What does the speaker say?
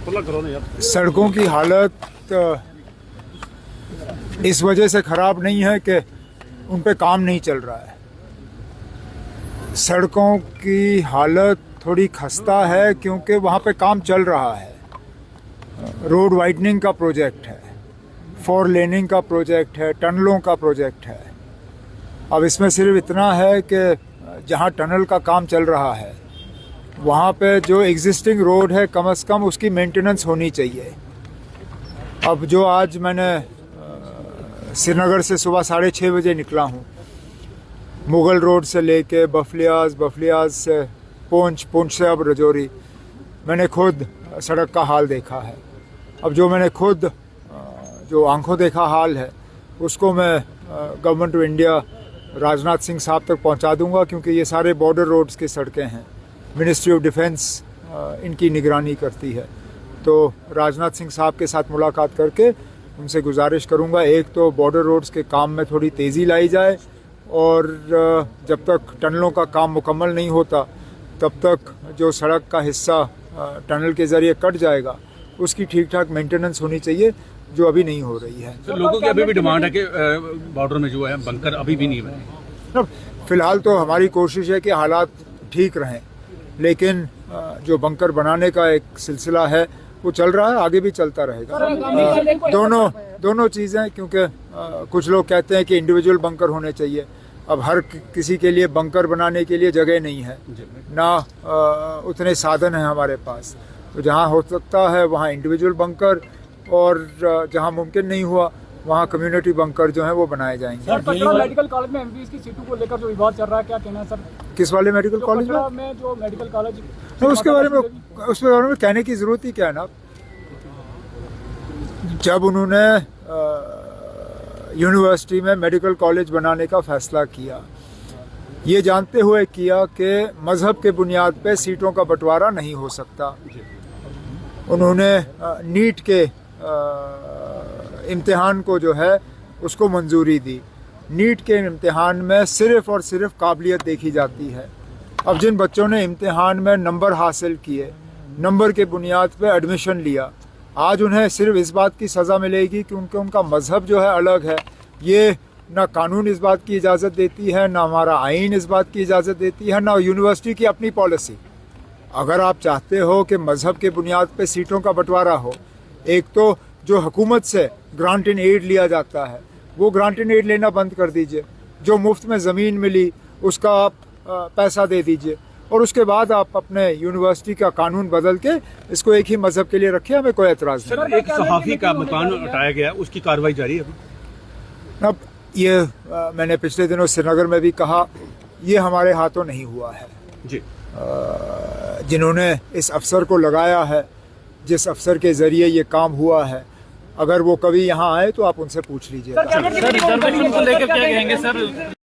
सड़कों की हालत इस वजह से ख़राब नहीं है कि उन पे काम नहीं चल रहा है। सड़कों की हालत थोड़ी खस्ता है क्योंकि वहाँ पे काम चल रहा है। रोड वाइडनिंग का प्रोजेक्ट है, 4 लेनिंग का प्रोजेक्ट है, टनलों का प्रोजेक्ट है। अब इसमें सिर्फ इतना है कि जहाँ टनल का काम चल रहा है वहाँ पे जो एग्जिस्टिंग रोड है कम से कम उसकी मेंटेनेंस होनी चाहिए। अब जो आज मैंने श्रीनगर से सुबह 6:30 बजे निकला हूँ, मुगल रोड से लेके बफलियाज से पूंछ से अब रजौरी, मैंने खुद सड़क का हाल देखा है। अब जो मैंने खुद जो आंखों देखा हाल है उसको मैं government of India Rajnath Singh साहब तक पहुंचा दूंगा, क्योंकि ये सारे बॉर्डर रोड्स की सड़कें हैं। मिनिस्ट्री ऑफ डिफेंस इनकी निगरानी करती है। तो राजनाथ सिंह साहब के साथ मुलाकात करके उनसे गुजारिश करूंगा, एक तो बॉर्डर रोड्स के काम में थोड़ी तेज़ी लाई जाए, और जब तक टनलों का काम मुकम्मल नहीं होता तब तक जो सड़क का हिस्सा टनल के ज़रिए कट जाएगा उसकी ठीक ठाक मेंटेनेंस होनी चाहिए, जो अभी नहीं हो रही है। तो लोगों की अभी भी डिमांड है कि बॉर्डर में जो है बंकर अभी भी नहीं बने। फिलहाल तो हमारी कोशिश है कि हालात ठीक रहें, लेकिन जो बंकर बनाने का एक सिलसिला है वो चल रहा है, आगे भी चलता रहेगा। दोनों चीज़ें, क्योंकि कुछ लोग कहते हैं कि इंडिविजुअल बंकर होने चाहिए। अब हर किसी के लिए बंकर बनाने के लिए जगह नहीं है, ना उतने साधन हैं हमारे पास। तो जहाँ हो सकता है वहाँ इंडिविजुअल बंकर, और जहाँ मुमकिन नहीं हुआ वहाँ कम्युनिटी बंकर जो है वो बनाए जाएंगे। सर, पटना मेडिकल कॉलेज में एमबीबीएस की सीटों को लेकर जो विवाद चल रहा है, क्या कहना है सर? किस वाले मेडिकल कॉलेज में जो मेडिकल कॉलेज, तो उसके बारे में कहने की ज़रूरत ही क्या है ना। जब उन्होंने यूनिवर्सिटी में मेडिकल कॉलेज बनाने का फैसला किया, ये जानते हुए किया कि मज़हब के बुनियाद पे सीटों का बंटवारा नहीं हो सकता। उन्होंने नीट के इम्तिहान को जो है उसको मंजूरी दी। नीट के इम्तिहान में सिर्फ़ और सिर्फ काबिलियत देखी जाती है। अब जिन बच्चों ने इम्तिहान में नंबर हासिल किए, नंबर के बुनियाद पे एडमिशन लिया, आज उन्हें सिर्फ इस बात की सज़ा मिलेगी कि उनका मज़हब जो है अलग है। ये ना कानून इस बात की इजाज़त देती है, ना हमारा आइन इस बात की इजाज़त देती है, ना यूनिवर्सिटी की अपनी पॉलिसी। अगर आप चाहते हो कि मज़हब के बुनियाद पे सीटों का बंटवारा हो, एक तो जो हुकूमत से ग्रांट इन एड लिया जाता है वो ग्रांट इन एड लेना बंद कर दीजिए। जो मुफ्त में ज़मीन मिली उसका आप पैसा दे दीजिए, और उसके बाद आप अपने यूनिवर्सिटी का कानून बदल के इसको एक ही मज़हब के लिए रखें, हमें कोई एतराज़ नहीं। सर, एक सहाफ़ी का मकान उठाया गया, उसकी कार्रवाई जारी है अभी। अब ये मैंने पिछले दिनों श्रीनगर में भी कहा, ये हमारे हाथों नहीं हुआ है जी। जिन्होंने इस अफसर को लगाया है, जिस अफसर के ज़रिए ये काम हुआ है, अगर वो कभी यहाँ आए तो आप उनसे पूछ लीजिए। सर,